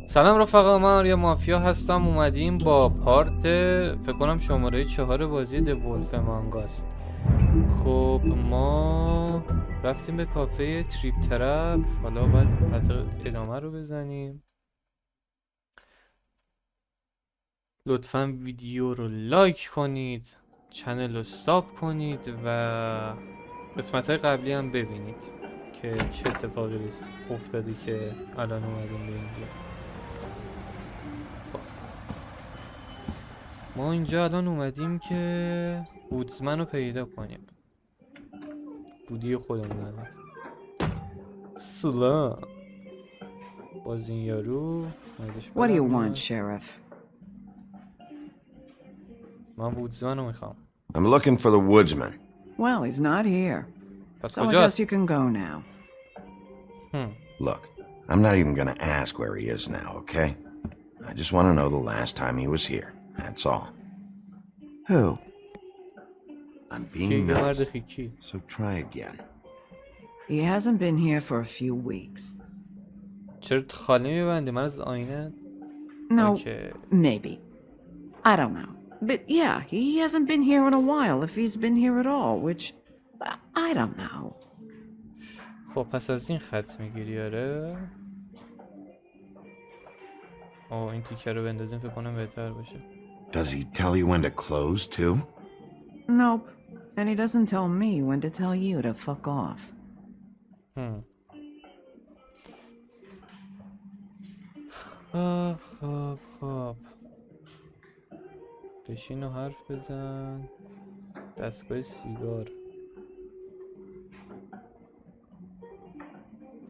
سلام رفقا، من آریا مافیا هستم. اومدیم با پارت فکر کنم شماره 4 بازی دولف مانگاست. خب ما رفتیم به کافه تریپ ترپ، حالا باید ادامه رو بزنیم. لطفا ویدیو رو لایک کنید، چنل رو ساب کنید و قسمت های قبلی هم ببینید که چه اتفاقی افتاده که الان اومدیم به اینجا. خب ما اینجا الان اومدیم که بودزمن رو پیدا کنیم. بودی خودمون البته. سلام. باز این یارو ازش What do you بدم want, میاد. Sheriff? من بودزمن رو میخوام. I'm looking for the woodsman. Well, he's not here. پس So I guess you کجاست؟ can go now. Look, I'm not even gonna ask where he is now, okay? I just want to know the last time he was here. That's all. Who? I'm که being یه مرد nice, خیکی. so try again. He hasn't been here for a few weeks. چرا خالی میبندی؟ من از آینه. No, Okay. maybe. I don't know. But yeah, he hasn't been here in a while if he's been here at all, which I don't know. خب پس از این خط میگیری. آره این تیکه رو بندازیم فکر کنم بهتر باشه. Does he tell you when to close, too? Nope. And he doesn't tell me when to tell you to fuck off. خب بشین و حرف بزن. دستگاه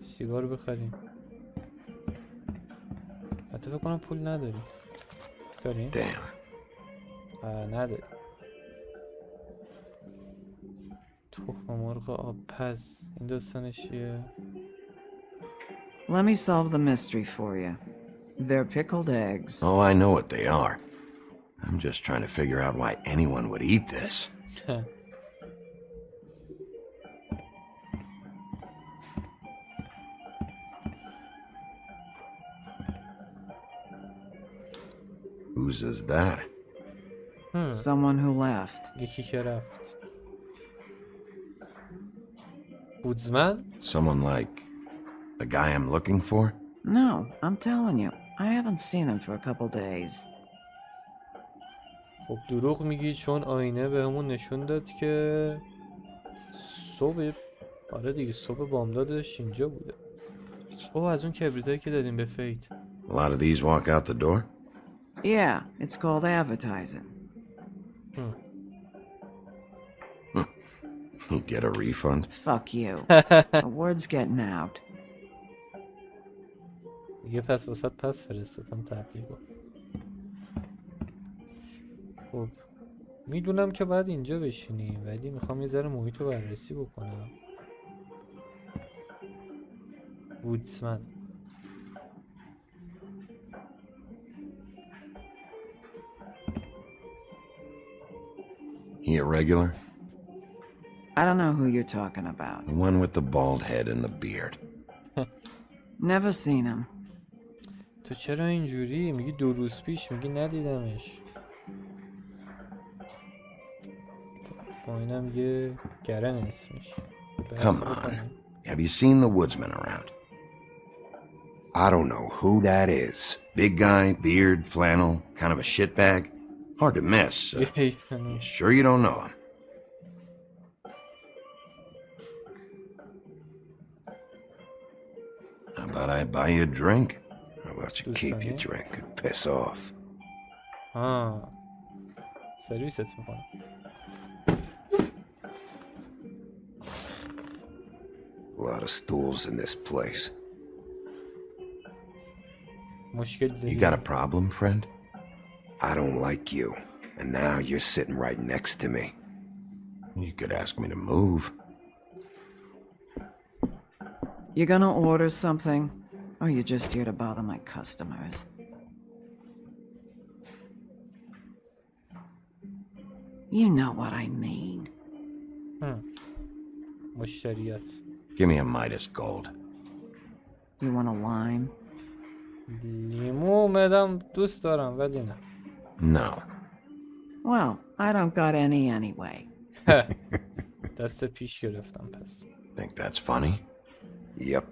سیگار بخریم. حتی فکر کنم پول نداریم. داریم؟ Damn. نداریم. تخم مرغ آبپز این داستانش چیه؟ Let me solve the mystery for you. They're pickled eggs. Oh, I know what they are. I'm just trying to figure out why anyone would eat this. Whose is that? Someone who left. یکی که رفت. بودزمن؟ Someone like the guy I'm looking for? No, I'm telling you. I haven't seen him for a couple days. خب دروغ میگی چون آینه بهمون نشون داد که صبح، آره دیگه صبح بامدادش اینجا بوده. از اون کبریتایی که دادیم به فیت. A lot of these walk out the door? Yeah, it's called advertising. You get a refund? Fuck you. The word's getting out. دیگه پس واسط پس فرستادم تبلیغو. خب میدونم که باید اینجا بشینی ولی میخوام یه ذره محیط رو بررسی بکنم. وودزمن He a regular? I don't know who you're talking about. The one with the bald head and the beard. Never seen him. تو چرا اینجوری؟ میگی 2 روز پیش، میگی ندیدمش. با اینم یه گرن اسمش. Come on. Have you seen the woodsman around? I don't know who that is. Big guy, beard, flannel, kind of a shitbag. Hard to miss. Sure you don't know him? How about I buy you a drink? How about you keep your drink and piss off? سرویست میکنم. A lot of stools in this place. مشکل You got a problem, friend? I don't like you, and now you're sitting right next to me. You could ask me to move. You gonna order something? Or you're just here to bother my customers? You know what I mean. مشتریات. Give me a Midas gold. You want a lime? لیمو اومدم دوست دارم ولی نه. No. Well, I don't got any anyway. دست پیش گرفتم پس. Think that's funny? Yep.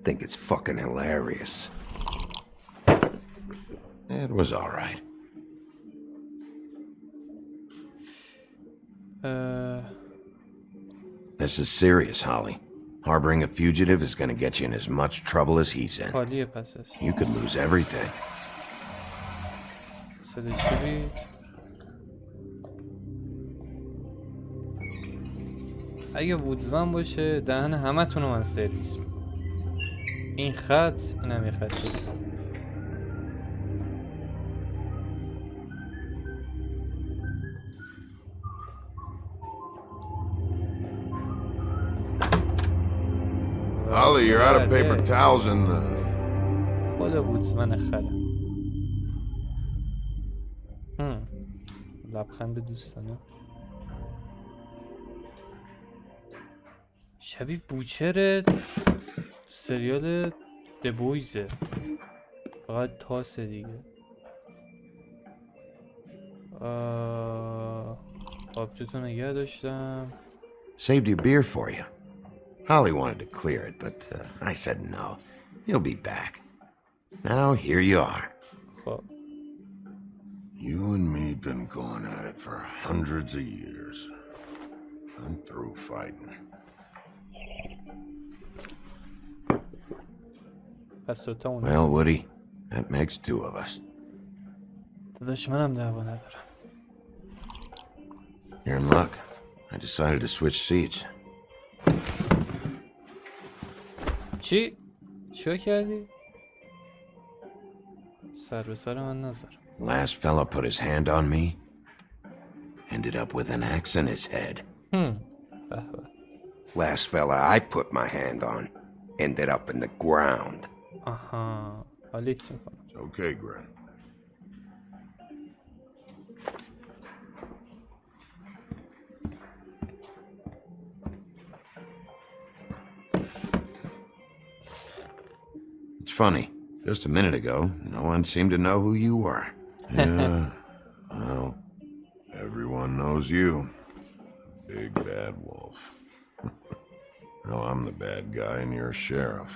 Think it's fucking hilarious. It was alright. This is serious, Holly. Harboring a fugitive is gonna get you in as much trouble as he's in. خالیه پس از. You could lose everything. صدا چی بید؟ اگه وودزمن باشه دهن همه تونو من سرویس میکنم. این خط اینم یه خط دیگه. Holly, you're out of paper towels and خدا وودزمن خره. لبخند دوستانه. شبیه بوچر سریال دبویزه، فقط تاسه دیگه. آبجوتو نگه داشتم. saved your beer for you. Holly wanted to clear it, but I said no. You'll be back. Now here you are. خب You and me been going at it for hundreds of years. I'm through fighting. پس دوتا اون. Well, Woody, that makes two of us. داداش منم دعوا ندارم. You're in luck. I decided to switch seats. چی؟ چیکار کردی؟ سر به سر من نذار. Last fella put his hand on me. Ended up with an axe in his head. به به. Last fella I put my hand on. Ended up in the ground. آها حالیت میکنم. It's okay, Gren. It's funny. Just a minute ago, no one seemed to know who you were. Yeah, well, everyone knows you. Big bad wolf. Now I'm the bad guy and you're sheriff.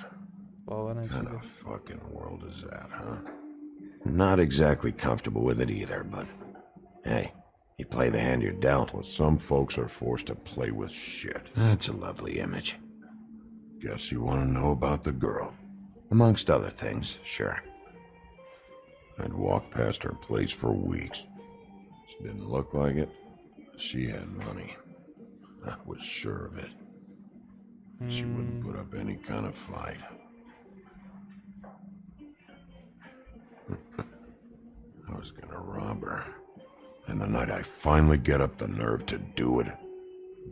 باور What kind نشده. of fucking world is that, huh? Not exactly comfortable with it either, but hey, you play the hand you're dealt. Well, some folks are forced to play with shit. That's a lovely image. Guess you want to know about the girl. Amongst other things, sure. I'd walked past her place for weeks. She didn't look like it. She had money. I was sure of it. She wouldn't put up any kind of fight. I was gonna rob her. And the night I finally get up the nerve to do it,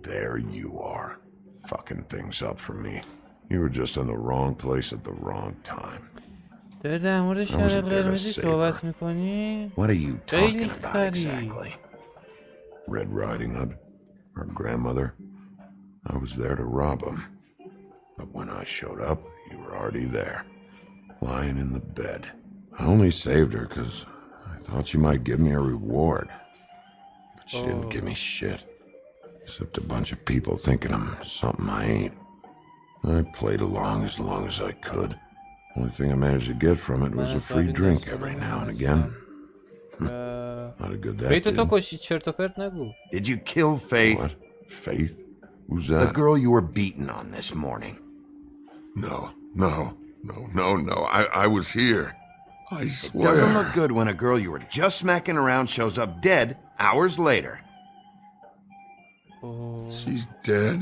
there you are, fucking things up for me. You were just in the wrong place at the wrong time. داری در مورد شرط قرمزی صحبت میکنی؟ What are you خیلی talking about خری. exactly? Red Riding Hood, her grandmother, I was there to rob him. But when I showed up, you were already there, lying in the bed. I only saved her because I thought she might give me a reward. But she didn't give me shit. Except a bunch of people thinking I'm something I ain't. I played along as I could. Only thing I managed to get from it was a free drink every now and again. Not a good that بیتو تو did. کشی چرت و پرت نگو. Did you kill Faith? What? Faith? Who's The that? girl you were beaten on this morning. No. I was here. I swear. Doesn't look good when a girl you were just smacking around shows up dead hours later. She's dead?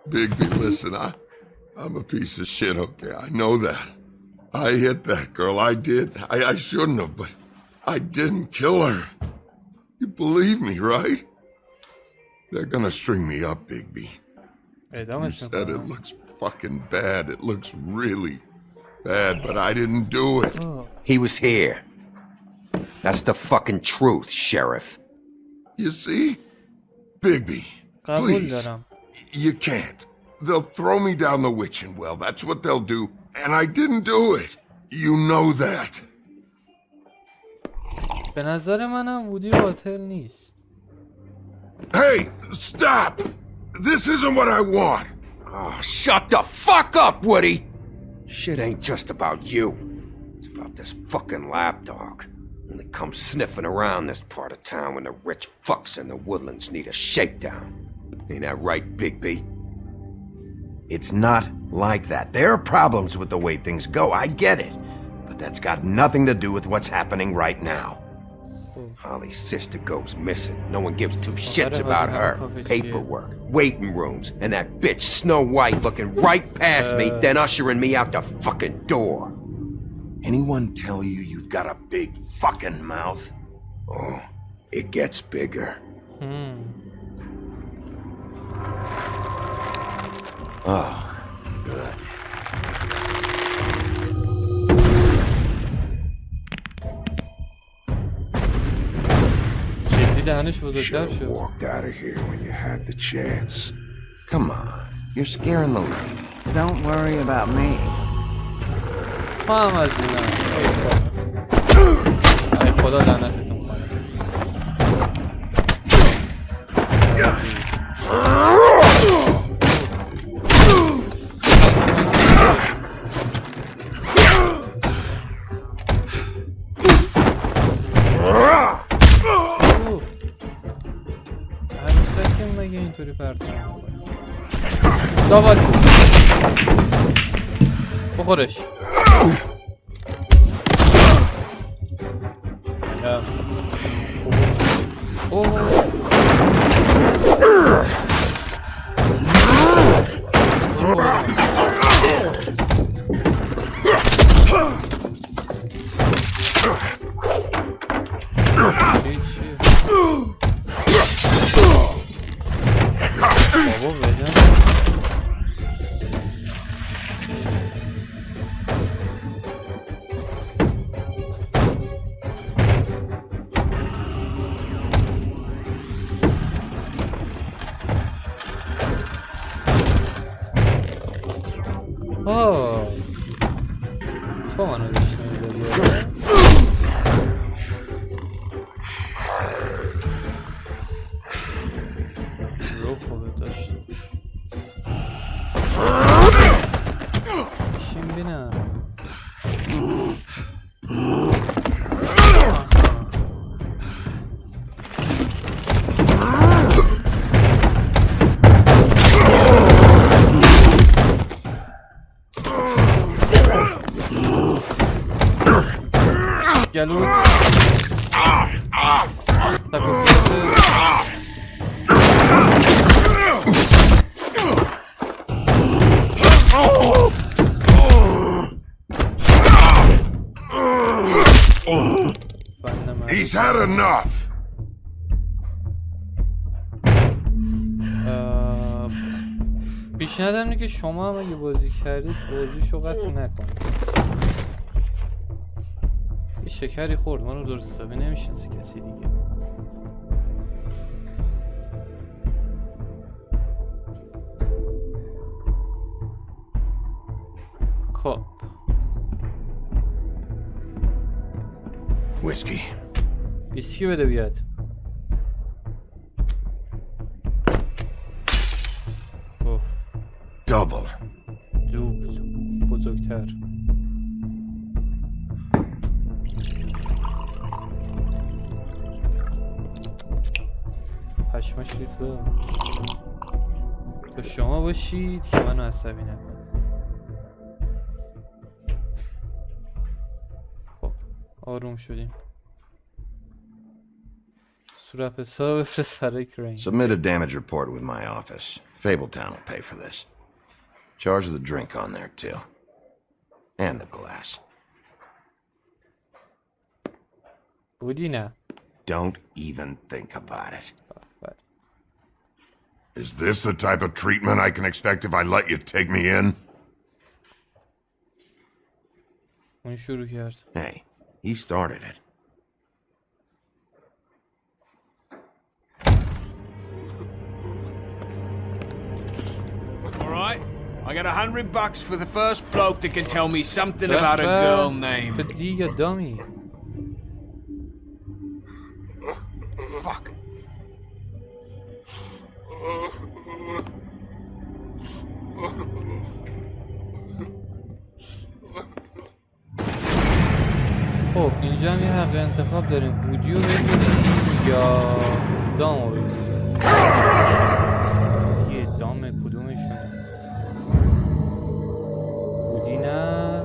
Bigby, listen, I'm a piece of shit, okay? I know that. I hit that girl, I did. I shouldn't have, but I didn't kill her. You believe me, right? They're gonna string me up, Bigby. You ادامه said it looks fucking bad. It looks really bad, but I didn't do it. He was here. That's the fucking truth, Sheriff. You see? Bigby, قبول please. دارم. You can't. They'll throw me down the witching well. That's what they'll do. And I didn't do it. You know that. به نظر منم وودی قاتل نیست. Hey, stop! This isn't what I want. Oh, shut the fuck up, Woody! Shit ain't just about you. It's about this fucking lapdog. Only comes sniffing around this part of town when the rich fucks in the woodlands need a shakedown. Ain't that right, Bigby? It's not like that. There are problems with the way things go, I get it. But that's got nothing to do with what's happening right now. Holly's sister goes missing. No one gives two shits about her. Paperwork, waiting rooms, and that bitch Snow White looking right past me, then ushering me out the fucking door. Anyone tell you you've got a big fucking mouth? Oh, it gets bigger. Oh, good. دهنش بزرگتر Should've شد. walked out of here when you had the chance. Come on, you're scaring the lady. Don't worry about me. تو هم از اینا. ای خدا لعنتتون کنه. عروسکم مگه اینطوری پرتاب می‌کنه؟ داوال بخورش. تو منو داشتی می‌زدی رو خوبه داشته باش بشین بینم گلوت He's had enough. پیشنهادم اینه که شما هم اگه بازی کردید بازیشو قطع نکنید. یه شکری خورد منو درست حسابی نمیشناسی کسی دیگه. خب Whiskey. ویسکی بده بیاد. Double. دوبل بزرگتر. پشماش ریخته. تو شما باشید که منو عصبی نکنید. خب آروم شدیم. صورت حساب بفرست برای کرین. Submit a damage report with my office. Fabletown will pay for this. Charge the drink on there, too. And the glass. بودی نه. Don't even think about it. Is this the type of treatment I can expect if I let you take me in? اون شروع کرد. Hey, he started it. All right, I got $100 for the first bloke that can tell me something about a girl named... تو دیگه دامی. Fuck. خب اینجا هم یه حق انتخاب داریم، وودیو بگیریم یا دامو بگیریم. یه دام کدومشونه؟ وودی نه،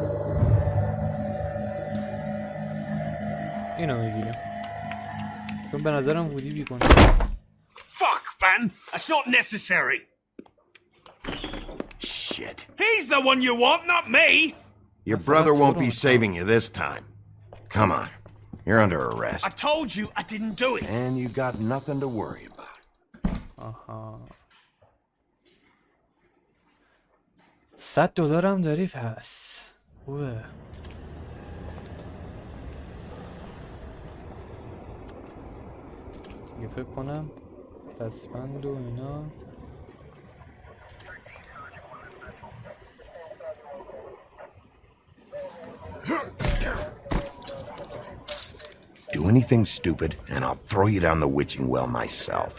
اینو بگیریم چون به نظرم وودی بیکنه. Fuck, man! That's not necessary! Shit. He's the one you want, not me! Your brother won't be saving you this time. Come on. You're under arrest. I told you I didn't do it! And you got nothing to worry about. آها. $100 هم داری پس. خوبه. دیگه فکر کنم دستبند و اینا. Do anything stupid, and I'll throw you down the witching well myself.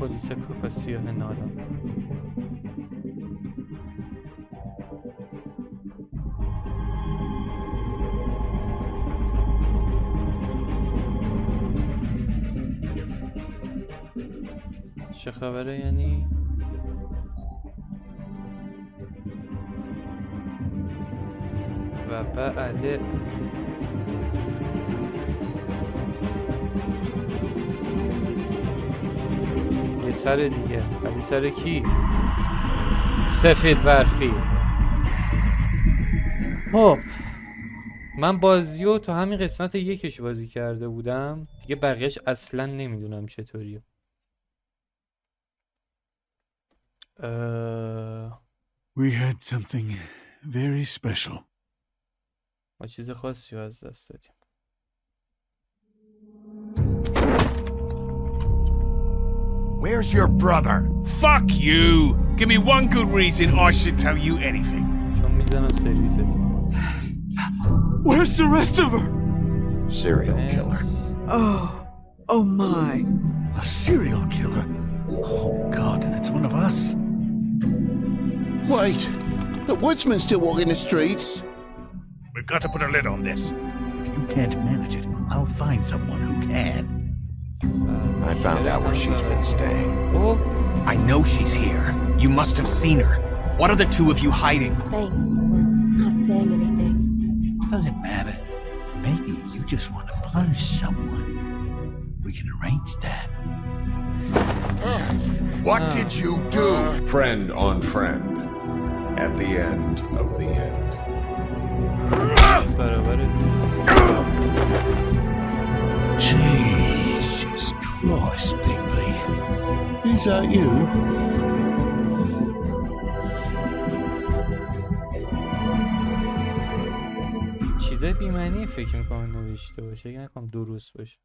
پلیس کاپ سیاه نالان. چه خبره یعنی؟ و بعد یه سر دیگه، ولی سر کی؟ سفید برفی. خب من بازیو تا همین قسمت یکش بازی کرده بودم دیگه، بقیهش اصلا نمیدونم چطوریه. We had something very special. ما چیز خاصی رو از دست دادیم. Where's your brother? Fuck you! Give me one good reason I should tell you anything. چون میزنم سرویست. Where's the rest of her? Serial killer. Oh my. A serial killer? Oh God, and it's one of us? Wait, the woodsman still walking the streets? We've got to put a lid on this. If you can't manage it, I'll find someone who can. I found out where she's been staying. Oh, I know she's here. You must have seen her. What are the two of you hiding? Thanks for not saying anything. Doesn't matter. Maybe you just want to punish someone. We can arrange that. What did you do? Friend on friend. At the end of the end. دوست برابر دوست. Jesus Christ, Bigby. Is that you? چیزای بی‌معنی فکر میکنم نوشته باشه، اگه نکنم درست باشه.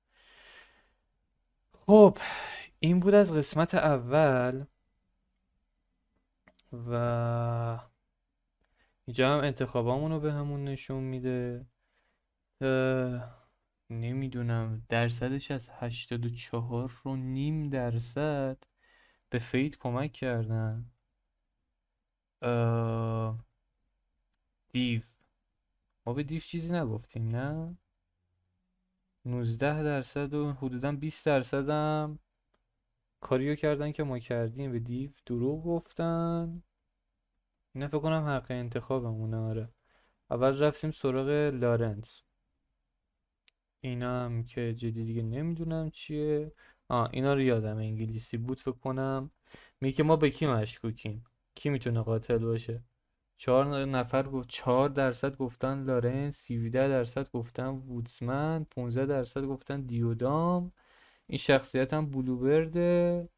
خب این بود از قسمت اول و اینجا هم انتخابامون رو به همون نشون میده. نمیدونم درصدش از 84.5% به فید کمک کردن. دیو، ما به دیو چیزی نگفتیم نه؟ 19% و حدودا 20% هم کاریو کردن که ما کردیم. به دیو دروغ گفتن. اینا فکر کنم حق انتخابمونه. آره اول رفتیم سراغ لارنس، اینا هم که جدی دیگه نمیدونم چیه. اینا رو یادم انگلیسی بود فکر کنم. میگه ما به کی مشکوکیم، کی میتونه قاتل باشه. 4% گفتن لارنس، 17% گفتن وودزمن، 15% گفتن دیودام. این شخصیت هم بلوبرده.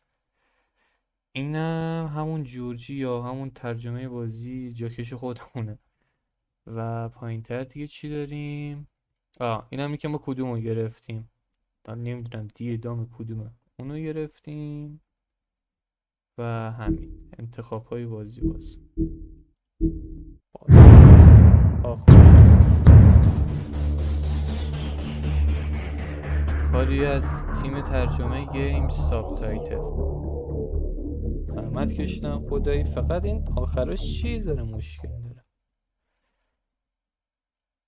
اینم همون جورجی یا همون ترجمه بازی جاکش خودمونه. و پایین تر دیگه چی داریم؟ این هم که ما کدومو گرفتیم، نمیدونم دیودام کدومه، اونو گرفتیم. و همین انتخاب های بازی کاری از تیم ترجمه گیم سابتایتل. زحمت کشیدم خدایی، فقط این آخرش چیز داره مشکل داره.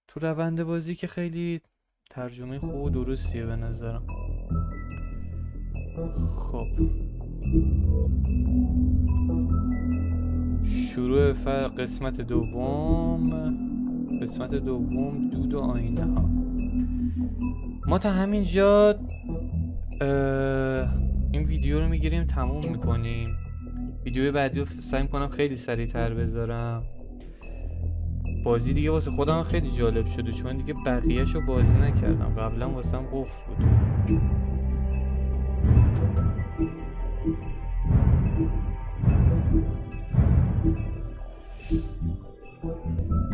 تو روند بازی که خیلی ترجمه خوب و درستیه به نظرم. خب شروع قسمت دوم دود و آینه ها. ما تا همینجا این ویدیو رو میگیریم تموم میکنیم. ویدیو بعدی رو سعی میکنم خیلی سریعتر بذارم. بازی دیگه واسه خودم خیلی جالب شده چون دیگه بقیه‌شو بازی نکردم، قبلا واسم قفل بود.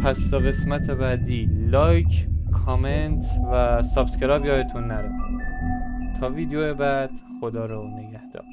پس تا قسمت بعدی لایک، کامنت و سابسکرایب یادتون نره. تا ویدیو بعد، خدا رو نگهدار.